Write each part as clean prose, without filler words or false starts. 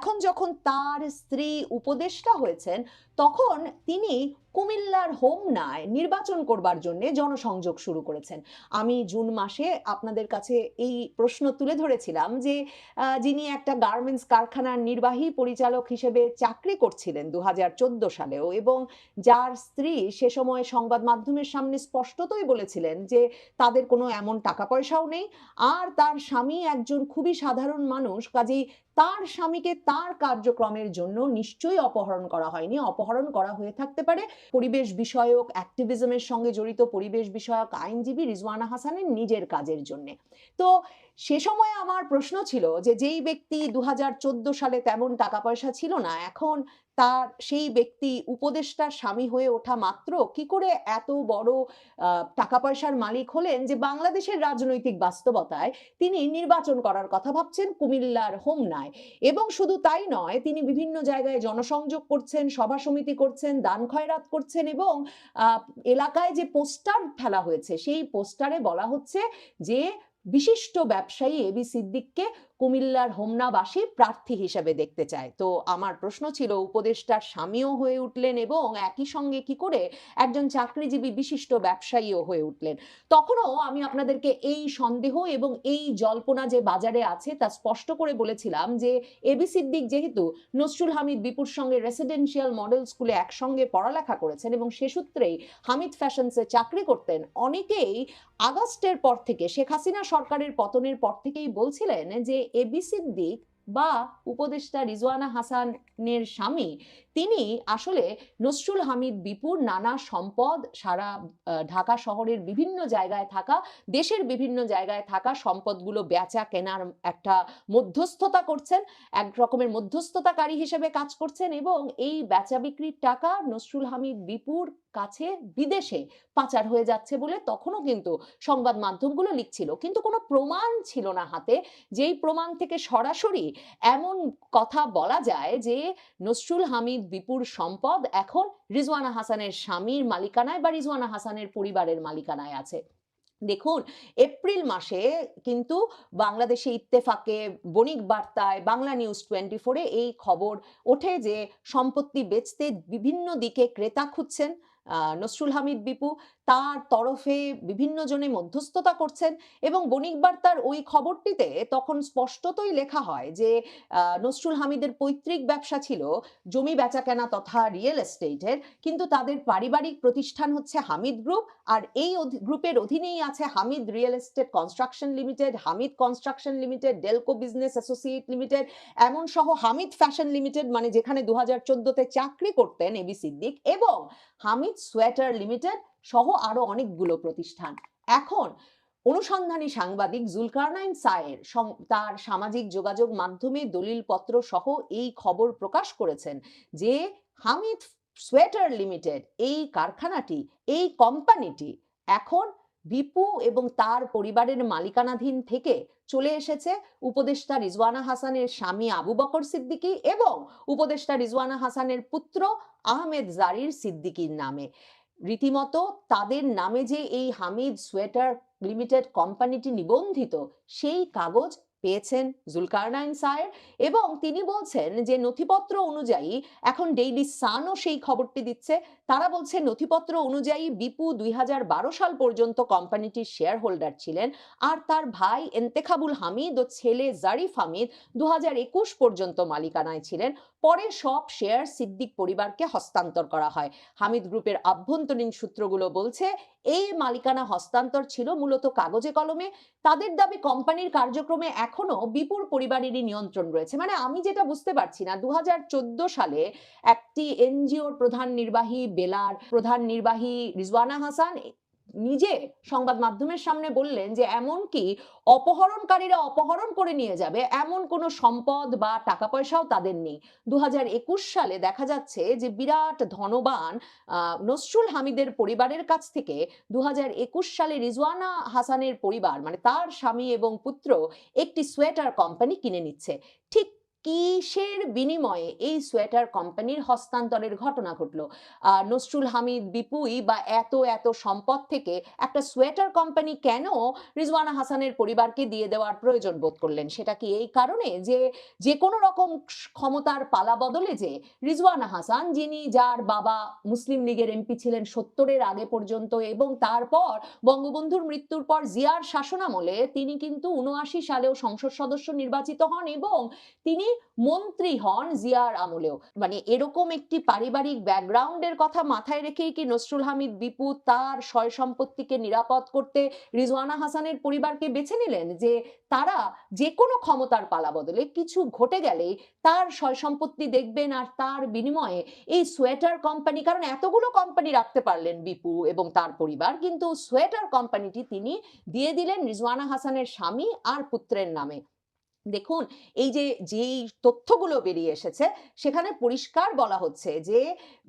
এখন যখন তার স্ত্রী উপদেষ্টা হয়েছেন, তখন তিনি কুমিল্লার হোমনায় নির্বাচন করবার জন্য জনসংযোগ শুরু করেছেন। আমি জুন মাসে আপনাদের কাছে এই প্রশ্ন তুলে ধরেছিলাম যে যিনি একটা গার্মেন্টস কারখানার নির্বাহী পরিচালক হিসেবে চাকরি করছিলেন ২০১৪ সালেও, এবং যার স্ত্রী সে সময় সংবাদ মাধ্যমের সামনে স্পষ্টতই বলেছিলেন যে তাদের কোনো এমন টাকা পয়সাও নেই, আর তার স্বামী একজন খুবই সাধারণ মানুষ, কাজেই তার স্বামীকে তার কার্যক্রমের জন্য নিশ্চয়ই অপহরণ করা হয়নি। অপহরণ করা হয়ে থাকতে পারে পরিবেশ বিষয়ক অ্যাক্টিভিজমের সঙ্গে জড়িত পরিবেশ বিষয়ক আইনজীবী রিজওয়ানা হাসানের নিজের কাজের জন্যে। তো সে সময়ে আমার প্রশ্ন ছিল যে যেই ব্যক্তি ২০১৪ সালে তেমন টাকা পয়সা ছিল না, এখন তার সেই ব্যক্তি উপদেষ্টার স্বামী হয়ে ওঠা মাত্র কি করে এত বড় টাকা পয়সার মালিক হলেন যে বাংলাদেশের রাজনৈতিক বাস্তবতায় তিনি নির্বাচন করার কথা ভাবছেন কুমিল্লার হোমনায়। এবং শুধু তাই নয়, তিনি বিভিন্ন জায়গায় জনসংযোগ করছেন, সভা সমিতি করছেন, দান খয়রাত করছেন, এবং আহ, এলাকায় যে পোস্টার ফেলা হয়েছে সেই পোস্টারে বলা হচ্ছে যে বিশিষ্ট ব্যবসায়ী এবি সিদ্দিককে কুমিল্লার হোমনাবাসী প্রার্থী হিসেবে দেখতে চায়। তো আমার প্রশ্ন ছিল, উপদেষ্টার স্বামীও হয়ে উঠলেন এবং একই সঙ্গে কি করে একজন চাকরিজীবী বিশিষ্ট ব্যবসায়ীও হয়ে উঠলেন? তখনও আমি আপনাদেরকে এই সন্দেহ এবং এই জল্পনা যে বাজারে আছে তা স্পষ্ট করে বলেছিলাম যে এবি সিদ্দিক যেহেতু নসরুল হামিদ বিপুর সঙ্গে রেসিডেন্সিয়াল মডেল স্কুলে একসঙ্গে পড়ালেখা করেছেন এবং সে সূত্রেই হামিদ ফ্যাশনসে চাকরি করতেন, অনেকেই আগস্টের পর থেকে, শেখ হাসিনা সরকারের পতনের পর থেকেই বলছিলেন যে এবি সিদ্দিক বা উপদেষ্টা রিজওয়ানা হাসানের স্বামী, তিনি আসলে নসরুল হামিদ বিপুর নানা সম্পদ, সারা ঢাকা শহরের বিভিন্ন জায়গায় থাকা, দেশের বিভিন্ন জায়গায় থাকা সম্পদগুলো বেচা কেনার একটা মধ্যস্থতা করছেন, এক রকমের মধ্যস্থতাকারী হিসেবে কাজ করছেন, এবং এই বেচা বিক্রির টাকা নসরুল হামিদ বিপুর কাছে বিদেশে পাচার হয়ে যাচ্ছে বলে তখনও কিন্তু সংবাদ মাধ্যমগুলো লিখছিল, কিন্তু কোনো প্রমাণ ছিল না হাতে যেই প্রমাণ থেকে সরাসরি এমন কথা বলা যায় যে নসরুল হামিদ বিপুর সম্পদ এখন রিজওয়ানা হাসানের স্বামীর মালিকানায় বা রিজওয়ানা হাসানের পরিবারের মালিকানায় আছে। দেখুন, এপ্রিল মাসে কিন্তু বাংলাদেশে ইত্তেফাকে, বণিক বার্তায়, বাংলা নিউজ 24-এ এই খবর ওঠে যে সম্পত্তি বেচতে বিভিন্ন দিকে ক্রেতা খুঁজছেন নসরুল হামিদ বিপু, তার তরফে বিভিন্ন জনে মধ্যস্থতা করছেন, এবং বণিক বার্তার ওই খবরটিতে তখন স্পষ্টতই লেখা হয় যে নসরুল হামিদের পৈতৃক ব্যবসা ছিল জমি বেচাকেনা তথা রিয়েল এস্টেটের, কিন্তু তাদের পারিবারিক প্রতিষ্ঠান হচ্ছে হামিদ গ্রুপ, আর এই গ্রুপের অধীনেই আছে Hamid real estate construction limited, Hamid construction limited, Delco business associate limited, এমন সহ হামিদ ফ্যাশন লিমিটেড, মানে যেখানে ২০১৪-তে চাকরি করতেন এবি সিদ্দিক, এবং হামিদ সোয়েটার লিমিটেড সহ আরো অনেকগুলো প্রতিষ্ঠান। এখন অনুসন্ধানী সাংবাদিক জুলকারনাইন সায়ের তার সামাজিক যোগাযোগ মাধ্যমে দলিলপত্র সহ এই খবর প্রকাশ করেছেন যে হামিদ সোয়েটার লিমিটেড, এই কারখানাটি, এই কোম্পানিটি এখন বিপু এবং তার পরিবারের মালিকানাধীন থেকে চলে এসেছে উপদেষ্টা রিজওয়ানা হাসানের স্বামী আবু বকর সিদ্দিকী এবং উপদেষ্টা রিজওয়ানা হাসানের পুত্র আহমেদ জারির সিদ্দিকীর নামে। রীতিমতো তাদের নামে যে এই হামিদ সোয়েটার লিমিটেড কোম্পানিটি নিবন্ধিত, সেই কাগজ পেয়েছেন জুলকারনাইন সায়ের, এবং তিনি বলছেন যে নথিপত্র অনুযায়ী, এখন ডেইলি সানও সেই খবরটি দিচ্ছে, তারা বলছে নথিপত্র অনুযায়ী বিপু ২০১২ সাল পর্যন্ত কোম্পানিটির শেয়ার হোল্ডার ছিলেন, আর তার ভাই এন্তেখাবুল হামিদ ও ছেলে জারিফ হামিদ ২০২১ পর্যন্ত মালিকানায় ছিলেন। পরে সব শেয়ার সিদ্দিক পরিবারকে হস্তান্তর করা হয়। হামিদ গ্রুপের আভ্যন্তরীণ সূত্রগুলো বলছে এই মালিকানা হস্তান্তর ছিল মূলত কাগজে কলমে। তাদের দাবি কোম্পানির কার্যক্রমে এখনো বিপুর পরিবারেরই নিয়ন্ত্রণ রয়েছে। মানে আমি যেটা বুঝতে পারছি না, ২০১৪ সালে একটি এনজিওর প্রধান নির্বাহী বেলার প্রধান নির্বাহী রিজওয়ানা হাসান নিজে সংবাদ মাধ্যমের সামনে বললেন যে এমনকি অপহরণকারীরা অপহরণ করে নিয়ে যাবে এমন কোনো সম্পদ বা টাকা পয়সাও তাদের নেই। ২০২১ সালে দেখা যাচ্ছে যে বিরাট ধনবান নসরুল হামিদের পরিবারের কাছ থেকে ২০২১ সালে রিজওয়ানা হাসানের পরিবার, মানে তার স্বামী এবং পুত্র, একটি সোয়েটার কোম্পানি কিনে নিচ্ছে। ঠিক কিসের বিনিময়ে এই সোয়েটার কোম্পানির হস্তান্তরের ঘটনা ঘটলো? নসরুল হামিদ বিপুই বা এত এত সম্পদ থেকে একটা সোয়েটার কোম্পানি কেন রিজওয়ানা হাসানের পরিবারকে দিয়ে দেওয়ার প্রয়োজন বোধ করলেন? সেটা কি এই কারণে যে যে কোনো রকম ক্ষমতার পালা বদলে যে রিজওয়ানা হাসান, যার বাবা মুসলিম লীগের এমপি ছিলেন ৭০-এর আগে পর্যন্ত, এবং তারপর বঙ্গবন্ধুর মৃত্যুর পর জিয়ার শাসনামলে তিনি কিন্তু ৭৯ সালেও সংসদ সদস্য নির্বাচিত হন এবং তিনি মন্ত্রী হন জিয়ার আমলেও। মানে এরকম একটি পারিবারিক ব্যাকগ্রাউন্ডের কথা মাথায় রেখেই কি নসরুল হামিদ বিপু তার সয় সম্পত্তিকে নিরাপদ করতে রিজওয়ানা হাসানের পরিবারকে বেছে নিলেন, যে তারা যে কোনো ক্ষমতার পালা বদলে কিছু ঘটে গেলেই তার সয় সম্পত্তি দেখবেন আর তার বিনিময়ে এই সোয়েটার কোম্পানি, কারণ এতগুলো কোম্পানি রাখতে পারলেন বিপু এবং তার পরিবার, কিন্তু সোয়েটার কোম্পানিটি তিনি দিয়ে দিলেন রিজওয়ানা হাসানের স্বামী আর পুত্রের নামে। দেখুন, এই যে যেই তথ্যগুলো বেরিয়ে এসেছে সেখানে পরিষ্কার বলা হচ্ছে যে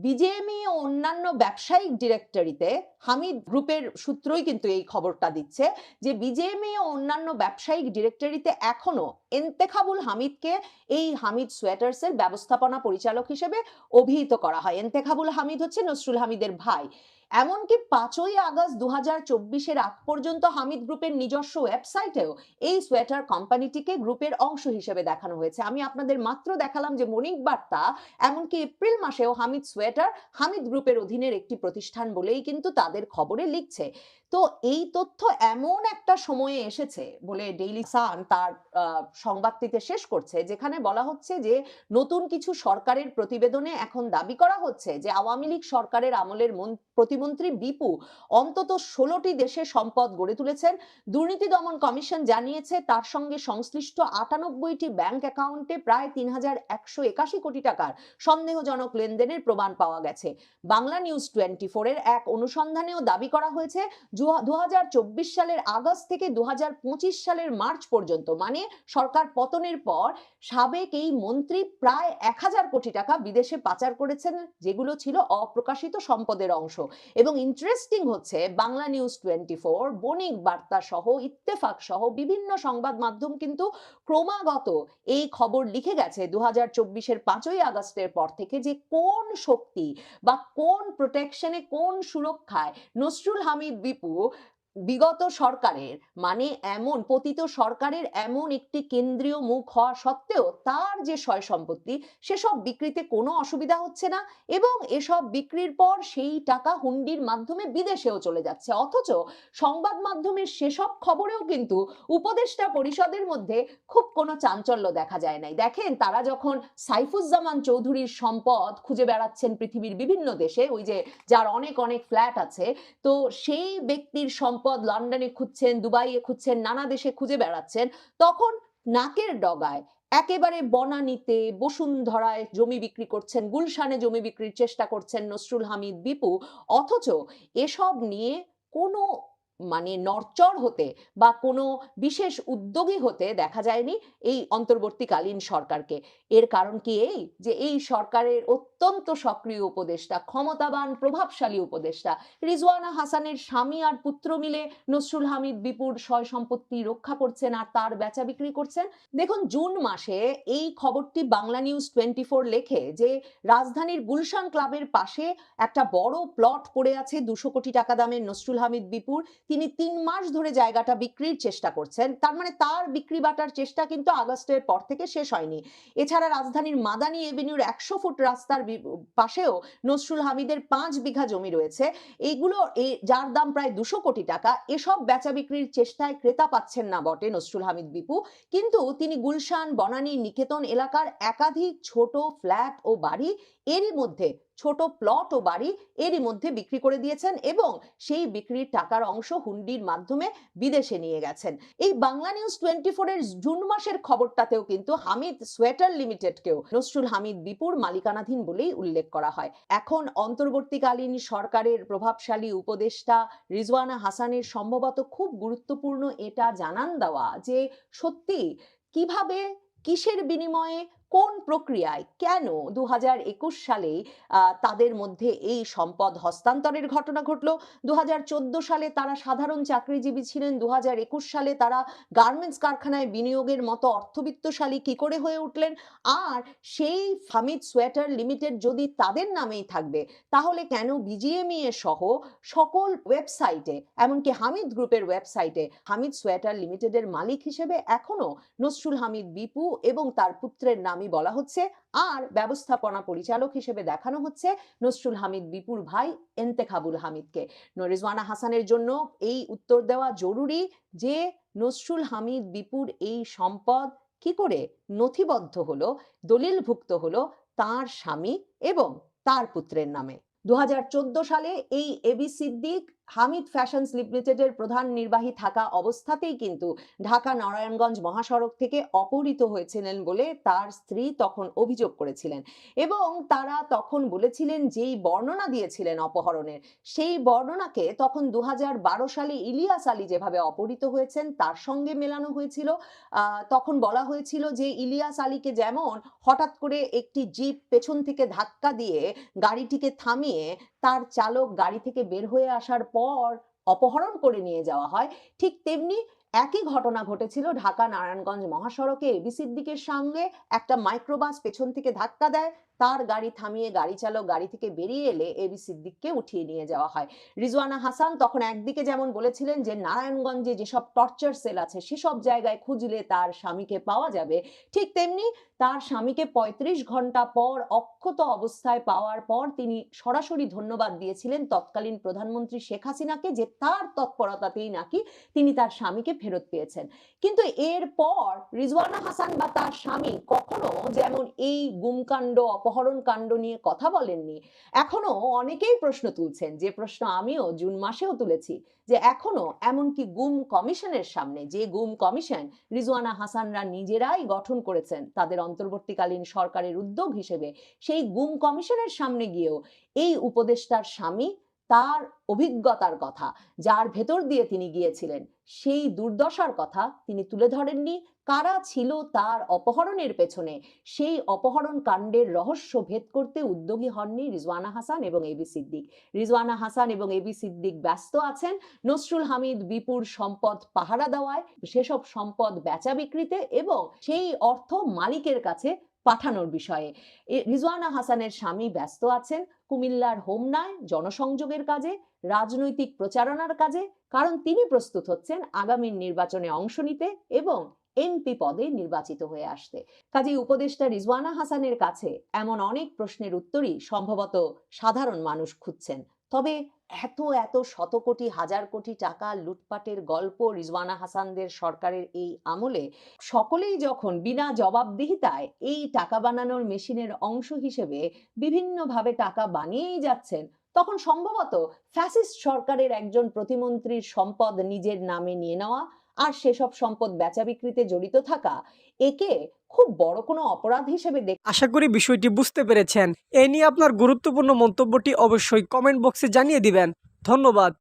বিজেএমই ও অন্যান্য ব্যবসায়িক ডিরেক্টরিতে, হামিদ গ্রুপের সূত্রই কিন্তু এই খবরটা দিচ্ছে, যে বিজেএমই ও অন্যান্য ব্যবসায়িক ডিরেক্টরিতে এখনো এন্তেখাবুল হামিদকে এই হামিদ সোয়েটার্সের ব্যবস্থাপনা পরিচালক হিসেবে অভিহিত করা হয়। এন্তেখাবুল হামিদ হচ্ছে নসরুল হামিদের ভাই। এমনকি ৫ই আগস্ট ২০২৪-এর আগ পর্যন্ত হামিদ গ্রুপের নিজস্ব ওয়েবসাইটেও এই সোয়েটার কোম্পানিটিকে গ্রুপের অংশ হিসেবে দেখানো হয়েছে। আমি আপনাদের মাত্র দেখালাম যে মনিক বার্তা এমনকি এপ্রিল মাসেও হামিদ সোয়েটার হামিদ গ্রুপের অধীনের একটি প্রতিষ্ঠান বলেই কিন্তু তাদের খবরে লিখছে। তো এই তথ্য এমন একটা সময়ে এসেছে বলে ডেইলি সান তার সংবাদটিতে শেষ করছে, যেখানে বলা হচ্ছে যে নতুন কিছু সরকারের প্রতিবেদনে এখন দাবি করা হচ্ছে যে আওয়ামী লীগ সরকারের আমলের প্রতিমন্ত্রী বিপু অন্তত ১৬টি দেশে সম্পদ গড়ে তুলেছেন। দুর্নীতি দমন কমিশন জানিয়েছে তার সঙ্গে সংশ্লিষ্ট ৯৮টি ব্যাংক অ্যাকাউন্টে প্রায় ৩,১৮১ কোটি টাকার সন্দেহজনক লেনদেনের প্রমাণ পাওয়া গেছে। বাংলা নিউজ 24 এর এক অনুসন্ধানেও দাবি করা হয়েছে ২০২৪ সালের আগস্ট থেকে ২০২৫ সালের মার্চ পর্যন্ত, মানে সরকার পতনের পর, সাবেক এই মন্ত্রী প্রায় ১,০০০ কোটি টাকা বিদেশে পাচার করেছেন, যেগুলো ছিল অপ্রকাশিত সম্পদের অংশ। এবং ইন্টারেস্টিং হচ্ছে, বাংলা নিউজ 24, বণিক বার্তা সহ, ইত্তেফাক সহ বিভিন্ন সংবাদ মাধ্যম কিন্তু ক্রমাগত এই খবর লিখে গেছে ২০২৪-এর ৫ই আগস্টের পর থেকে, যে কোন শক্তি বা কোন প্রোটেকশনে, কোন সুরক্ষায় নসরুল হামিদ বিপু বিগত সরকারের, মানে এমন পতিত সরকারের এমন একটি কেন্দ্রীয় মুখ হওয়া সত্ত্বেও তার যে সয় সম্পত্তি সেসব বিক্রিতে কোনো অসুবিধা হচ্ছে না, এবং এসব বিক্রির পর সেই টাকা হুন্ডির মাধ্যমে বিদেশেও চলে যাচ্ছে। অথচ সংবাদ মাধ্যমের সেসব খবরেও কিন্তু উপদেষ্টা পরিষদের মধ্যে খুব কোনো চাঞ্চল্য দেখা যায় নাই। দেখেন, তারা যখন সাইফুজ্জামান চৌধুরীর সম্পদ খুঁজে বেড়াচ্ছেন পৃথিবীর বিভিন্ন দেশে, ওই যে যার অনেক অনেক ফ্ল্যাট আছে, তো সেই ব্যক্তির সম্পদ লন্ডনে খুঁজছেন, দুবাইয়ে খুঁজছেন, নানা দেশে খুঁজে বেড়াচ্ছেন, তখন নাকের ডগায় একেবারে বনানীতে, বসুন্ধরায় জমি বিক্রি করছেন, গুলশানে জমি বিক্রির চেষ্টা করছেন নসরুল হামিদ বিপু। অথচ এসব নিয়ে কোনো মানে নড়চড় হতে বা কোনো বিশেষ উদ্যোগী হতে দেখা যায়নি এই অন্তর্বর্তীকালীন সরকারকে। এর কারণ কি এই, যে এই সরকারের অত্যন্ত সক্রিয় উপদেষ্টা, ক্ষমতাবান প্রভাবশালী উপদেষ্টা রিজওয়ানা হাসানের স্বামী আর পুত্র মিলে নসরুল হামিদ বিপুর সয় সম্পত্তি রক্ষা করছেন আর তার বেচা বিক্রি করছেন। দেখুন, জুন মাসে এই খবরটি বাংলা নিউজ 24 লেখে যে রাজধানীর গুলশান ক্লাবের পাশে একটা বড় প্লট পড়ে আছে ২০০ কোটি টাকা দামের নসরুল হামিদ বিপুর। তিনি ৩ মাস ধরে জায়গাটা বিক্রির চেষ্টা করছেন। তার মানে তার বিক্রি বাটার চেষ্টা কিন্তু আগস্টের পর থেকে শেষ হয়নি। এছাড়া রাজধানীর মাদানী এভিনিউর ১০০ ফুট রাস্তার পাশেও নসরুল হামিদের ৫ বিঘা জমি রয়েছে। এইগুলো যার দাম প্রায় ২০০ কোটি টাকা। এসব বেচা বিক্রির চেষ্টায় ক্রেতা পাচ্ছেন না বটে নসরুল হামিদ বিপু, কিন্তু তিনি গুলশান, বনানী, নিকেতন এলাকার একাধিক ছোট ফ্ল্যাট ও বাড়ি, এরই মধ্যে ছোট প্লট ও বাড়ি এরই মধ্যে বিক্রি করে দিয়েছেন এবং সেই বিক্রির টাকার অংশ হুন্ডির মাধ্যমে বিদেশে নিয়ে গেছেন। এই বাংলা নিউজ 24 এর জুন মাসের খবরটাতেও কিন্তু হামিদ সোয়েটার লিমিটেডকেও নসরুল হামিদ বিপুর মালিকানাধীন বলেই উল্লেখ করা হয়। এখন অন্তর্বর্তীকালীন সরকারের প্রভাবশালী উপদেষ্টা রিজওয়ানা হাসানের সম্ভবত খুব গুরুত্বপূর্ণ এটা জানান দেওয়া যে সত্যি কিভাবে, কিসের বিনিময়ে, কোন প্রক্রিয়ায় কেন 2021 সালেই তাদের মধ্যে এই সম্পদ হস্তান্তরের ঘটনা ঘটলো? 2014 সালে তারা সাধারণ চাকরিজীবী ছিলেন, 2021 সালে তারা গার্মেন্টস কারখানায় বিনিয়োগের মতো অর্থবিত্তশালী কি করে হয়ে উঠলেন? আর সেই হামিদ সোয়েটার লিমিটেড যদি তাদের নামেই থাকবে, তাহলে কেন বিজিএমইএ সহ সকল ওয়েবসাইটে, এমনকি হামিদ গ্রুপের ওয়েবসাইটে হামিদ সোয়েটার লিমিটেডের মালিক হিসেবে এখনো নসরুল হামিদ বিপু এবং তার পুত্রের নামই বলা হচ্ছে, আর ব্যবস্থাপনা পরিচালক হিসেবে দেখানো হচ্ছে নসরুল হামিদ বিপুর ভাই এন্তেখাবুল হামিদকে। রিজওয়ানা হাসানের জন্য এই উত্তর দেওয়া জরুরি যে নসরুল হামিদ বিপুর এই সম্পদ কি করে নথিবদ্ধ হলো, দলিলভুক্ত হলো তার স্বামী এবং তার পুত্রের নামে। 2014 সালে এই এবি সিদ্দিক হামিদ ফ্যাশনস লিমিটেডের প্রধান নির্বাহী থাকা অবস্থাতেই কিন্তু ঢাকা নারায়ণগঞ্জ মহাসড়ক থেকে অপহৃত হয়েছিলেন বলে তার স্ত্রী তখন অভিযোগ করেছিলেন, এবং তারা তখন বলেছিলেন যেই বর্ণনা দিয়েছিলেন অপহরণের, সেই বর্ণনাকে তখন 2012 সালে ইলিয়াস আলী যেভাবে অপহৃত হয়েছেন তার সঙ্গে মেলানো হয়েছিল। তখন বলা হয়েছিল যে ইলিয়াস আলীকে যেমন হঠাৎ করে একটি জিপ পেছন থেকে ধাক্কা দিয়ে গাড়িটিকে থামিয়ে তার চালক গাড়ি থেকে বের হয়ে আসার পর অপহরণ করে নিয়ে যাওয়া হয়, ঠিক তেমনি একই ঘটনা ঘটেছিল ঢাকা নারায়ণগঞ্জ মহাসড়কে এবি সিদ্দিকের সঙ্গে। একটা মাইক্রোবাস পেছন থেকে ধাক্কা দেয়, তার গাড়ি থামিয়ে গাড়ি চালক গাড়ি থেকে বেরিয়ে এলে এবি সিদ্দিককে উঠিয়ে নিয়ে যাওয়া হয়। রিজওয়ানা হাসান তখন একদিকে যেমন বলেছিলেন যে নারায়ণগঞ্জে যেসব টর্চার সেল আছে সেসব জায়গায় খুঁজলে তার স্বামীকে পাওয়া যাবে, ঠিক তেমনি তার স্বামীকে 35 ঘন্টা পর অক্ষত অবস্থায় পাওয়ার পর তিনি সরাসরি ধন্যবাদ দিয়েছিলেন তৎকালীন প্রধানমন্ত্রী শেখ হাসিনাকে, যে তার তৎপরতাতেই নাকি তিনি তার স্বামীকে ফেরত পেয়েছেন। কিন্তু এরপর রিজওয়ানা হাসান বা তার স্বামী কখনো যেমন এই গুমকাণ্ড অপহরণ কাণ্ড নিয়ে কথা বলেননি, এখনো অনেকেই প্রশ্ন তুলছেন, যে প্রশ্ন আমিও জুন মাসেও তুলেছি, যে এখনো এমনকি গুম কমিশনের সামনে, যে গুম কমিশন রিজওয়ানা হাসানরা নিজেরাই গঠন করেছেন তাদের অন্তর্বর্তীকালীন সরকারের উদ্যোগ হিসেবে, সেই গুম কমিশনের সামনে গিয়েও এই উপদেষ্টার স্বামী তার অভিজ্ঞতার কথা, যার ভেতর দিয়ে তিনি গিয়েছিলেন, সেই দুর্দশার কথা তিনি তুলে ধরেননি। কারা ছিল তার অপহরণের পেছনে, সেই অপহরণ কাণ্ডের রহস্য ভেদ করতে উদ্যোগী হননি রিজওয়ানা হাসান এবং এবি সিদ্দিক। রিজওয়ানা হাসান এবং এবি সিদ্দিক ব্যস্ত আছেন নসরুল হামিদ বিপুর সম্পদ পাহারা দেওয়ায়, সেসব সম্পদ বেচা বিক্রিতে এবং সেই অর্থ মালিকের কাছে পাঠানোর বিষয়ে। রিজওয়ানা হাসানের স্বামী ব্যস্ত আছেন কুমিল্লার হোমনায় জনসংযোগের কাজে, রাজনৈতিক প্রচারণার কাজে, কারণ তিনি প্রস্তুত হচ্ছেন আগামী নির্বাচনে অংশ নিতে এবং এমপি পদে নির্বাচিত হয়ে আসতে। কাজেই উপদেষ্টা রিজওয়ানা হাসানের কাছে এমন অনেক প্রশ্নের উত্তরই সম্ভবত সাধারণ মানুষ খুঁজছেন। তবে এত এত শত কোটি হাজার কোটি টাকা লুটপাটের গল্প রিজওয়ানা হাসানদের সরকারের এই আমলে সকলেই যখন বিনা জবাবদিহিতায় এই টাকা বানানোর মেশিনের অংশ হিসেবে বিভিন্নভাবে টাকা বানিয়েই যাচ্ছেন, তখন সম্ভবত ফ্যাসিস্ট সরকারের একজন প্রতিমন্ত্রীর সম্পদ নিজের নামে নিয়ে নেওয়া আর সেসব সম্পদ বেচা বিক্রিতে জড়িত থাকা, একে খুব বড় কোনো অপরাধ হিসেবে আশা করি বিষয়টি বুঝতে পেরেছেন। এ নিয়ে আপনার গুরুত্বপূর্ণ মন্তব্যটি অবশ্যই কমেন্ট বক্সে জানিয়ে দিবেন। ধন্যবাদ।